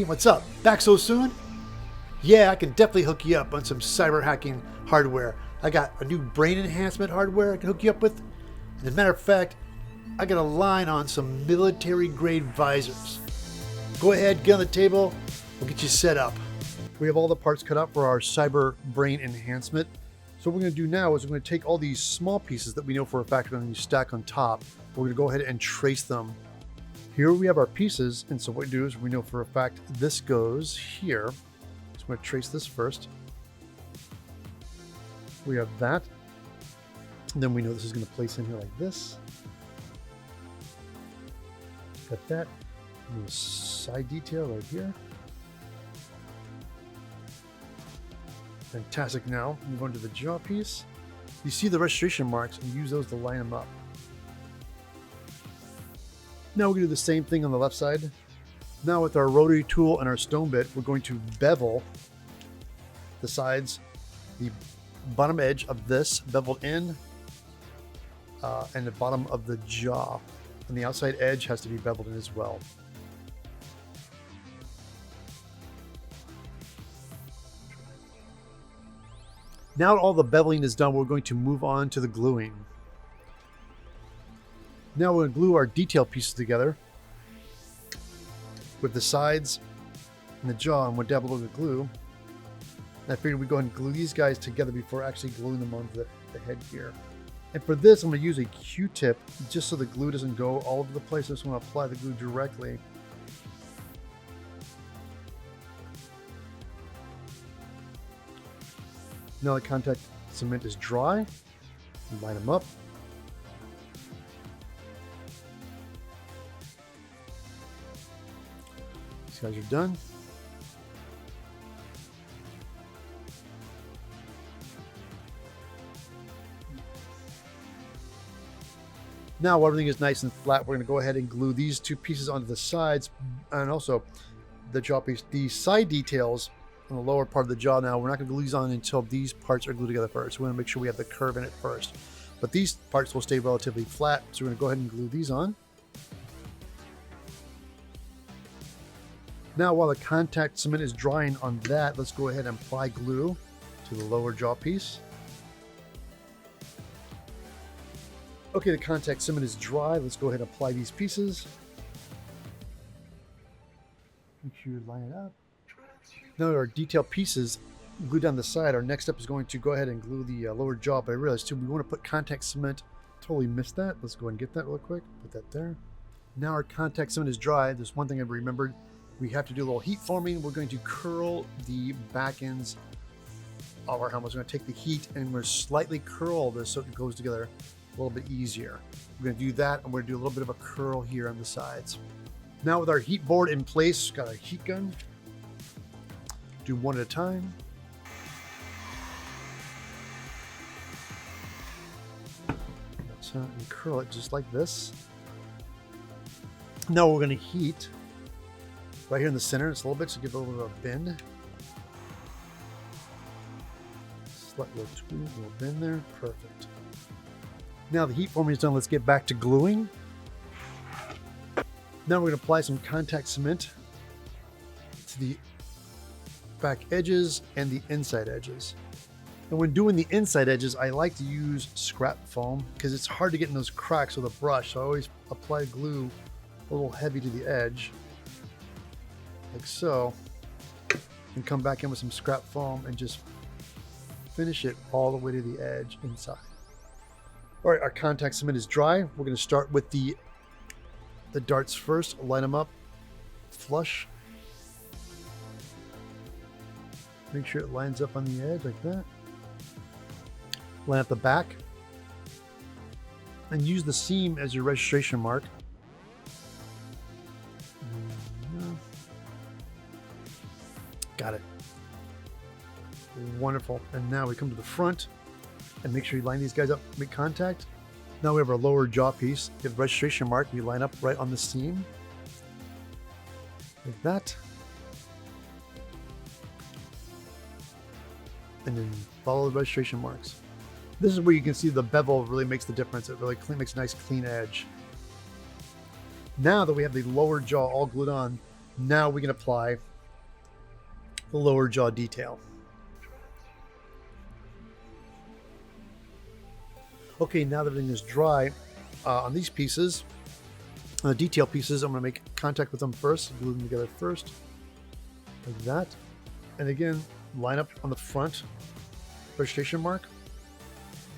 what's up? Back so soon? Yeah, I can definitely hook you up on some cyber hacking hardware. I got a new brain enhancement hardware I can hook you up with. And as a matter of fact, I got a line on some military grade visors. Go ahead, get on the table, we'll get you set up. We have all the parts cut out for our cyber brain enhancement. So what we're going to do now is we're going to take all these small pieces that we know for a fact we're going to stack on top. We're going to go ahead and trace them. Here we have our pieces, and so what we do is we know for a fact this goes here. So I'm going to trace this first. We have that. And then we know this is going to place in here like this. Got that. And the side detail right here. Fantastic. Now move on to the jaw piece. You see the registration marks and use those to line them up. Now we're going to do the same thing on the left side. Now with our rotary tool and our stone bit, we're going to bevel the sides, the bottom edge of this beveled in, and the bottom of the jaw. And the outside edge has to be beveled in as well. Now all the beveling is done, we're going to move on to the gluing. Now we're going to glue our detail pieces together with the sides and the jaw, and we'll dab a little bit of glue. And I figured we'd go ahead and glue these guys together before actually gluing them onto the head gear. And for this, I'm going to use a Q-tip just so the glue doesn't go all over the place. I just want to apply the glue directly. Now the contact cement is dry. Line them up. These guys are done. Now everything is nice and flat. We're going to go ahead and glue these two pieces onto the sides and also the jaw piece. The side details on the lower part of the jaw now, we're not going to glue these on until these parts are glued together first. We want to make sure we have the curve in it first. But these parts will stay relatively flat, so we're going to go ahead and glue these on. Now while the contact cement is drying on that, let's go ahead and apply glue to the lower jaw piece. Okay, the contact cement is dry. Let's go ahead and apply these pieces. Make sure you line it up. Now our detail pieces glued down the side. Our next step is going to go ahead and glue the lower jaw, but I realized too, we want to put contact cement. Totally missed that. Let's go ahead and get that real quick. Put that there. Now our contact cement is dry. There's one thing I remembered. We have to do a little heat forming. We're going to curl the back ends of our helmets. We're going to take the heat and we're slightly curl this so it goes together a little bit easier. We're going to do that, and we're going to do a little bit of a curl here on the sides. Now with our heat board in place, got a heat gun. Do one at a time. And curl it just like this. Now we're going to heat right here in the center. It's a little bit to give it a little bit of a bend. Slight little tweak, a little bend there. Perfect. Now the heat forming is done. Let's get back to gluing. Now we're going to apply some contact cement to the back edges and the inside edges. And when doing the inside edges, I like to use scrap foam because it's hard to get in those cracks with a brush. So I always apply glue a little heavy to the edge, like so, and come back in with some scrap foam and just finish it all the way to the edge inside. All right, our contact cement is dry. We're going to start with the darts first. Line them up flush. Make sure it lines up on the edge like that. Line up the back. And use the seam as your registration mark. Got it. Wonderful. And now we come to the front and make sure you line these guys up, make contact. Now we have our lower jaw piece. You have the registration mark. We line up right on the seam. Like that. And then follow the registration marks. This is where you can see the bevel really makes the difference. It really makes a nice clean edge. Now that we have the lower jaw all glued on, now we can apply the lower jaw detail. Okay, now that everything is dry on these pieces, on the detail pieces, I'm going to make contact with them first, glue them together first, like that. And again, line up on the front registration mark.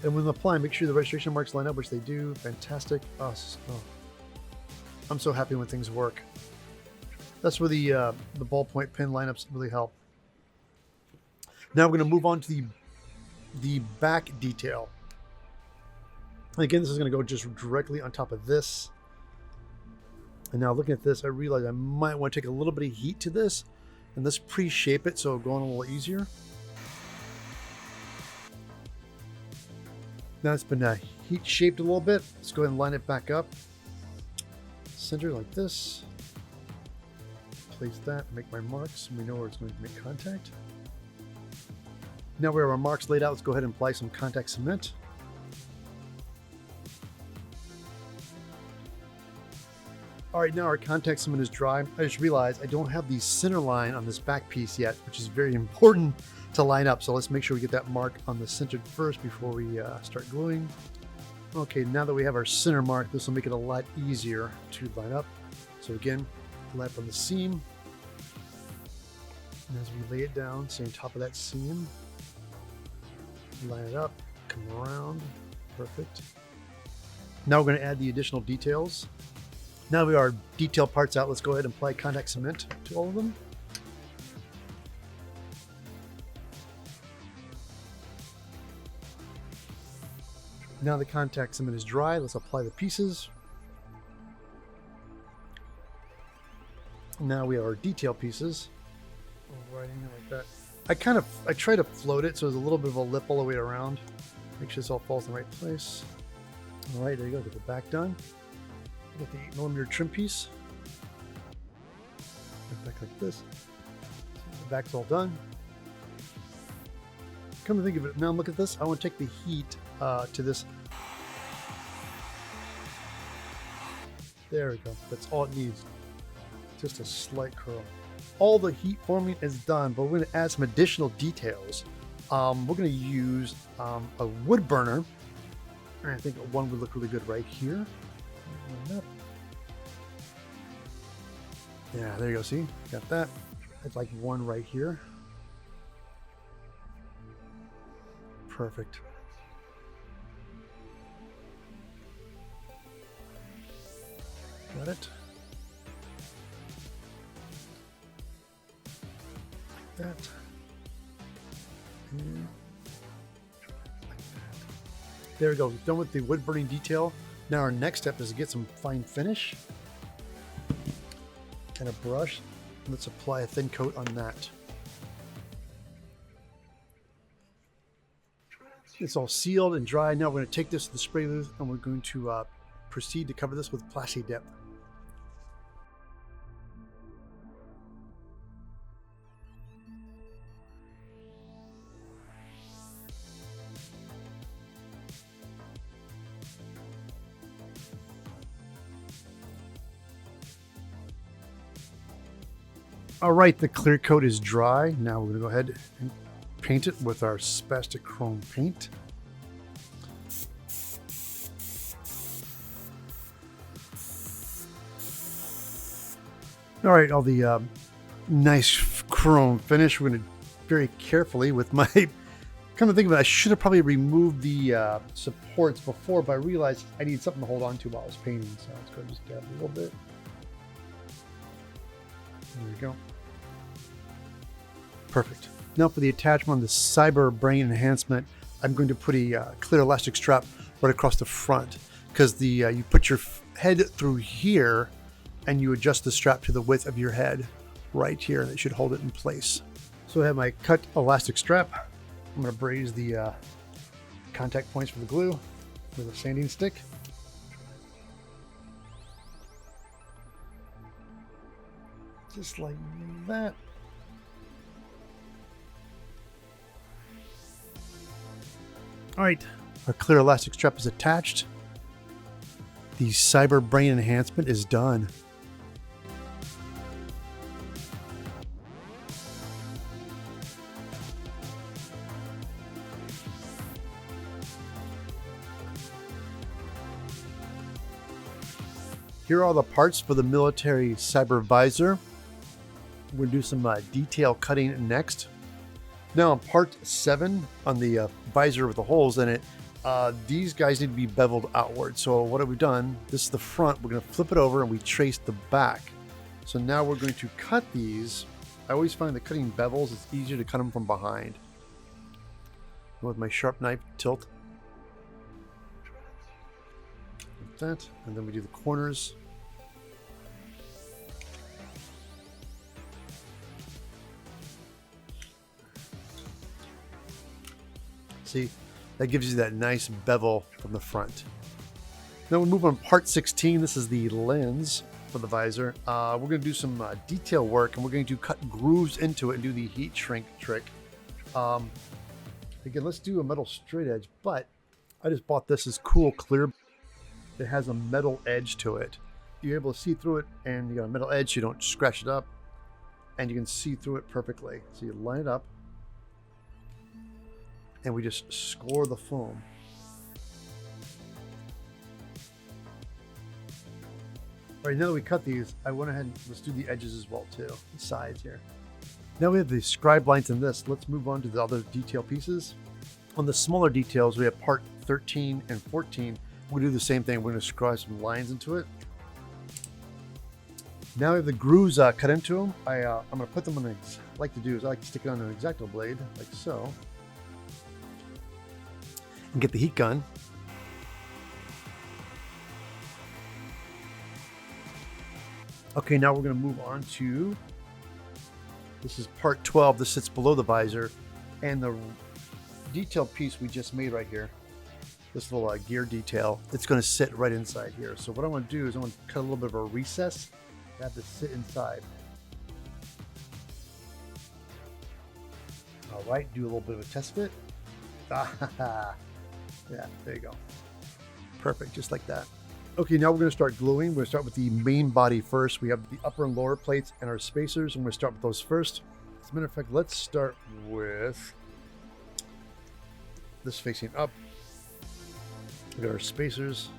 And when applying, make sure the registration marks line up, which they do. Fantastic. Oh, I'm so happy when things work. That's where the ballpoint pen lineups really help. Now we're going to move on to the back detail. Again, this is going to go just directly on top of this. And now looking at this, I realize I might want to take a little bit of heat to this, and let's pre-shape it so it'll go on a little easier. Now it's been heat shaped a little bit. Let's go ahead and line it back up. Center like this. Place that, make my marks. We know where it's going to make contact. Now we have our marks laid out. Let's go ahead and apply some contact cement. All right, now our contact cement is dry. I just realized I don't have the center line on this back piece yet, which is very important to line up. So let's make sure we get that mark on the center first before we start gluing. Okay, now that we have our center mark, this will make it a lot easier to line up. So again, line up on the seam. And as we lay it down, stay on top of that seam. Line it up, come around, perfect. Now we're going to add the additional details. Now we are detail parts out. Let's go ahead and apply contact cement to all of them. Now the contact cement is dry. Let's apply the pieces. Now we have our detail pieces. Right in there like that. I try to float it so there's a little bit of a lip all the way around. Make sure this all falls in the right place. All right, there you go. Get the back done. Get the 8mm trim piece. Get back like this. The back's all done. Come to think of it, now look at this. I want to take the heat to this. There we go. That's all it needs. Just a slight curl. All the heat forming is done, but we're going to add some additional details. We're going to use a wood burner. And I think one would look really good right here. Yeah, there you go. See, got that. I'd like one right here. Perfect. Got it. Like that. And like that. There we go. Done with the wood burning detail. Now our next step is to get some fine finish and a brush. Let's apply a thin coat on that. It's all sealed and dry. Now we're going to take this to the spray booth and we're going to proceed to cover this with Plasti Dip. All right, the clear coat is dry. Now we're going to go ahead and paint it with our Spaz Chrome paint. All right, all the nice chrome finish. We're going to very carefully with my, come to think of it, I should have probably removed the supports before, but I realized I need something to hold on to while I was painting. So let's go just dab a little bit. There we go. Perfect. Now for the attachment on the Cyberpunk Brain enhancement, I'm going to put a clear elastic strap right across the front because the you put your head through here and you adjust the strap to the width of your head right here, and it should hold it in place. So I have my cut elastic strap. I'm going to braze the contact points for the glue with a sanding stick. Just like that. All right, our clear elastic strap is attached. The Cyberpunk Brain enhancement is done. Here are all the parts for the military cyber visor. We're going to do some detail cutting next. Now on part 7 on the visor with the holes in it, these guys need to be beveled outward. So what have we done? This is the front. We're going to flip it over and we trace the back. So now we're going to cut these. I always find that cutting bevels, it's easier to cut them from behind. With my sharp knife, tilt. Like that. And then we do the corners. See, that gives you that nice bevel from the front. Then we move on part 16. This is the lens for the visor. We're going to do some detail work, and we're going to cut grooves into it and do the heat shrink trick. Again, let's do a metal straight edge, but I just bought this as cool clear. It has a metal edge to it. You're able to see through it, and you got a metal edge so you don't scratch it up, and you can see through it perfectly. So you line it up, and we just score the foam. All right, now that we cut these, I went ahead and let's do the edges as well too, the sides here. Now we have the scribe lines in this. Let's move on to the other detail pieces. On the smaller details, we have part 13 and 14. We're gonna do the same thing. We're gonna scribe some lines into it. Now we have the grooves cut into them. I'm gonna put them on I like to do is I like to stick it on an X-Acto blade, like so. And get the heat gun. Okay, now we're going to move on to, this is part 12. This sits below the visor, and the detail piece we just made right here, this little gear detail, it's going to sit right inside here. So what I want to do is I want to cut a little bit of a recess, have this sit inside. All right, do a little bit of a test fit. Yeah, there you go. Perfect, just like that. Okay, now we're going to start gluing. We're going to start with the main body first. We have the upper and lower plates and our spacers. I'm going to start with those first. As a matter of fact, let's start with this facing up. We got our spacers.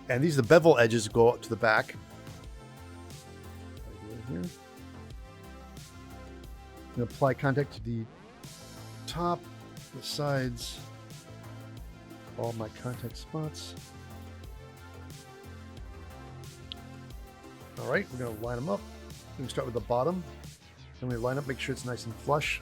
And these, the bevel edges go up to the back. Right here. I'm going to apply contact to the top, the sides, all my contact spots. All right, we're going to line them up. We're going to start with the bottom. Then we line up, make sure it's nice and flush.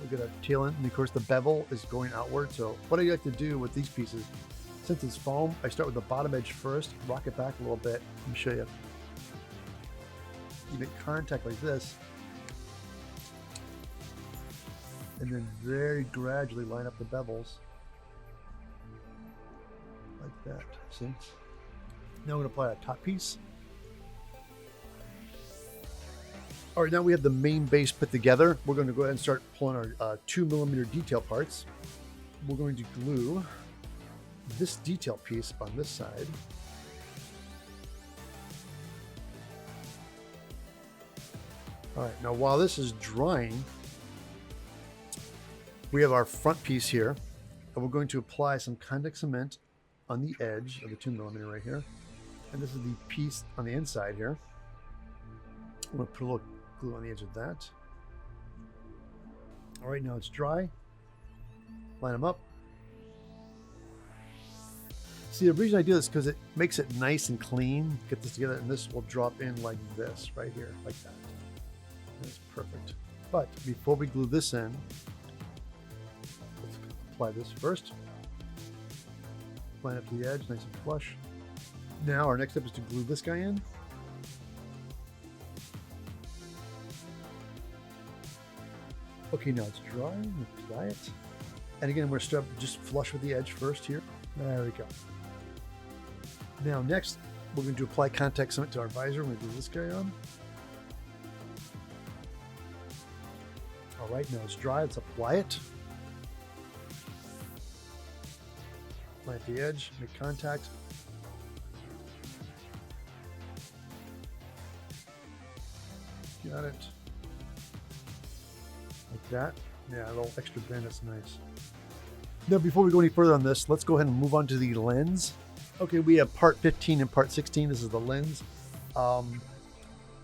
We'll get our tail end, and of course the bevel is going outward. So what I like to do with these pieces, since it's foam, I start with the bottom edge first, rock it back a little bit. Let me show you. You make contact like this, and then very gradually line up the bevels like that. See? Now we're going to apply a top piece. All right, now we have the main base put together. We're going to go ahead and start pulling our 2mm detail parts. We're going to glue this detail piece on this side. All right, now while this is drying, we have our front piece here, and we're going to apply some contact cement on the edge of the 2mm right here. And this is the piece on the inside here. I'm going to put a little glue on the edge of that. All right, now it's dry. Line them up. See, the reason I do this is because it makes it nice and clean. Get this together, and this will drop in like this, right here, like that. That's perfect. But before we glue this in, let's apply this first. Line up to the edge, nice and flush. Now our next step is to glue this guy in. Okay, now it's dry. Apply it. And again, we're start just flush with the edge first here. There we go. Now next, we're going to apply contact cement to our visor. We're going to glue this guy on. All right, now it's dry. Let's apply it. Apply at the edge, make contact. Got it. Like that. Yeah, a little extra bend, that's nice. Now, before we go any further on this, let's go ahead and move on to the lens. Okay, we have part 15 and part 16. This is the lens.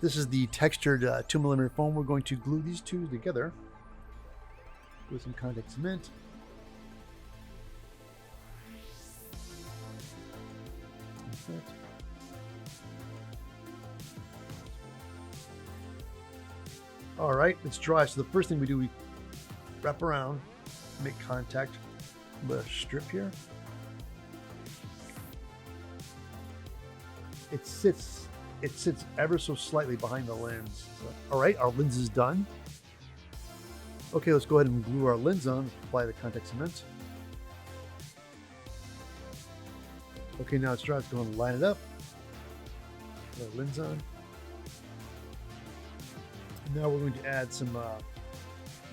This is the textured 2mm foam. We're going to glue these two together with some contact cement. All right, it's dry. So the first thing we do, we wrap around, make contact with a strip here. It sits ever so slightly behind the lens. So, all right, our lens is done. Okay, let's go ahead and glue our lens on. Apply the contact cement. Okay, now it's dry. Let's go and line it up. Put our lens on. Now we're going to add some.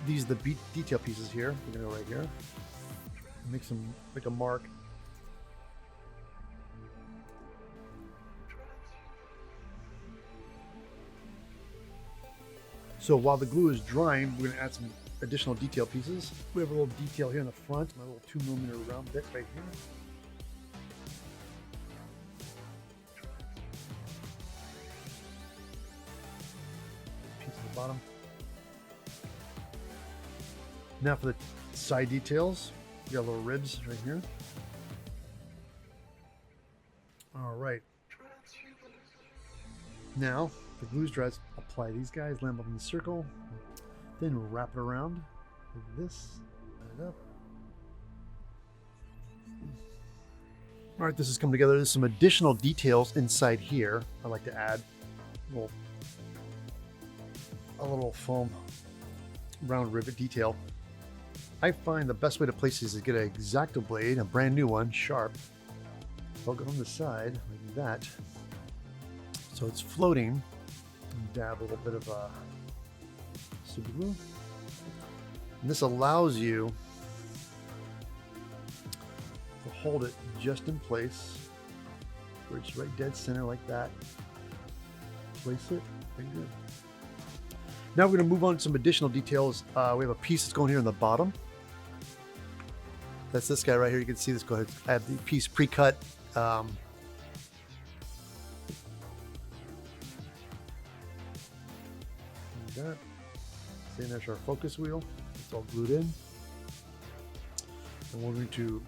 These are the detail pieces here. We're going to go right here. Make a mark. So while the glue is drying, we're going to add some additional detail pieces. We have a little detail here in the front, my little 2mm round bit right here. Piece at the bottom. Now for the side details, we got little ribs right here. All right. Now, the glue's dry, apply these guys, land them in the circle, then wrap it around like this, line it up. All right, this is coming together. There's some additional details inside here. I'd like to add a little foam round rivet detail. I find the best way to place these is get an X-Acto blade, a brand new one, sharp. Poke it on the side like that. So it's floating. Dab a little bit of super glue. And this allows you to hold it just in place, where it's right dead center like that. Place it. Very good. Now we're going to move on to some additional details. We have a piece that's going here in the bottom. That's this guy right here. You can see this. Go ahead. I have the piece pre-cut. Like that. See, there's our focus wheel. It's all glued in. And we're going to,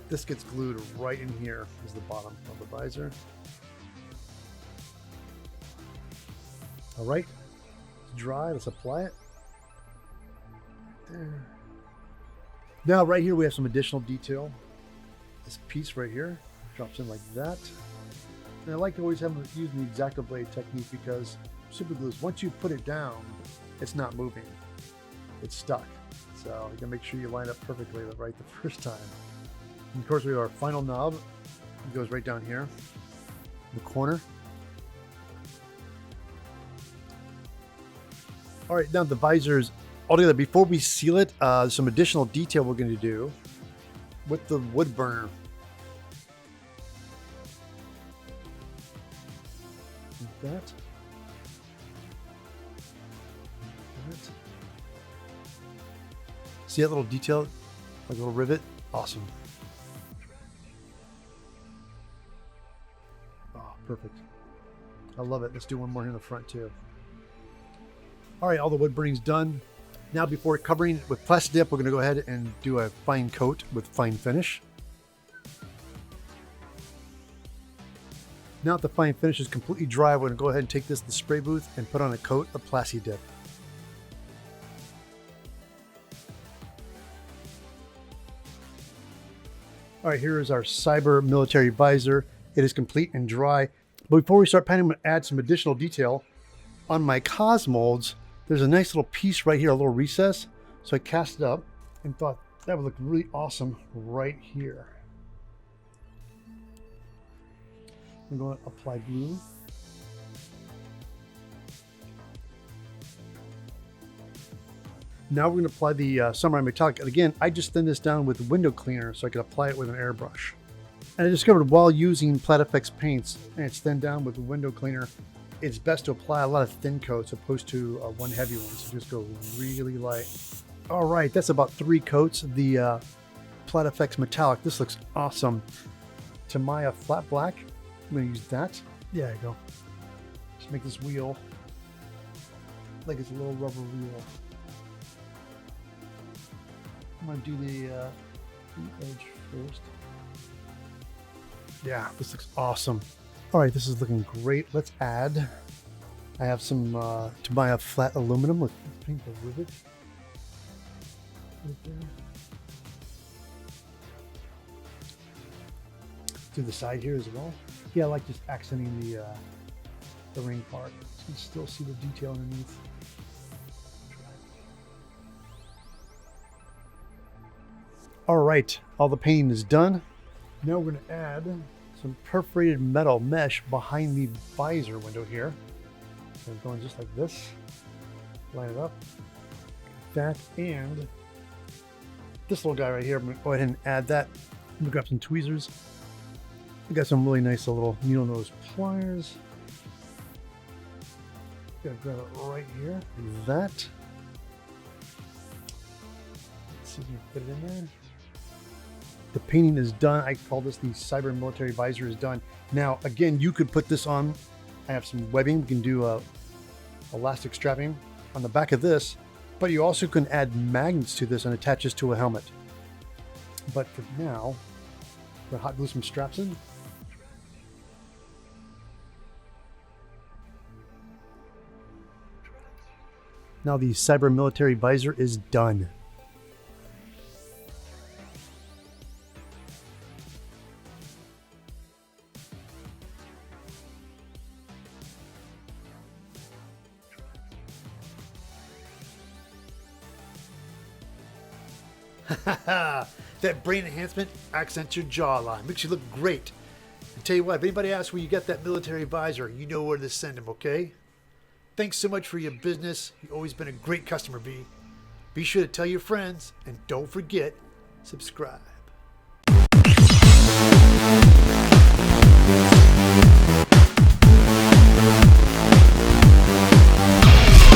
this gets glued right in here is the bottom of the visor. All right, it's dry. Let's apply it. There. Now right here we have some additional detail. This piece right here drops in like that. And I like to always have them using the X-Acto blade technique because super glue is, once you put it down, it's not moving. It's stuck. So you can make sure you line up perfectly right the first time. And of course we have our final knob. It goes right down here in the corner. All right, now the visor's all together. Before we seal it, some additional detail we're going to do with the wood burner. Like that. Like that. See that little detail? Like a little rivet? Awesome. Oh, perfect. I love it. Let's do one more here in the front too. All right, all the wood burning's done. Now before covering it with plastic dip, we're going to go ahead and do a fine coat with fine finish. Now that the fine finish is completely dry, we're going to go ahead and take this to the spray booth and put on a coat of plastic dip. All right, here is our Cyber Military Visor. It is complete and dry. But before we start painting, I'm going to add some additional detail. On my Cos molds, there's a nice little piece right here, a little recess. So I cast it up and thought that would look really awesome right here. I'm going to apply glue. Now we're going to apply the Samurai Metallic. And again, I just thinned this down with window cleaner so I could apply it with an airbrush. And I discovered while using PlaidFX paints, and it's thinned down with the window cleaner, it's best to apply a lot of thin coats opposed to one heavy one. So just go really light. All right, that's about 3 coats of the PlaidFX Metallic. This looks awesome. Tamiya flat black. I'm going to use that. There you go. Just make this wheel like it's a little rubber wheel. I'm going to do the edge first. Yeah, this looks awesome. All right, this is looking great. Let's add. I have some Tamiya flat aluminum with painful rivet. Right there. To the side here as well. Yeah, I like just accenting the ring part. So you can still see the detail underneath. All right, all the painting is done. Now we're going to add some perforated metal mesh behind the visor window here. So I'm going just like this. Line it up. That and this little guy right here. I'm going to go ahead and add that. I'm going to grab some tweezers. I got some really nice little needle nose pliers. Gotta grab it right here. Like that. Let's see if we can fit it in there. The painting is done. I call this the Cyber Military Visor is done. Now, again, you could put this on. I have some webbing. We can do elastic strapping on the back of this, but you also can add magnets to this and attach this to a helmet. But for now, we're gonna hot glue some straps in. Now the Cyber Military Visor is done. That brain enhancement accents your jawline, makes you look great. I tell you what, if anybody asks where you got that military visor, you know where to send them, okay? Thanks so much for your business. You've always been a great customer, B. Be sure to tell your friends, and don't forget, subscribe.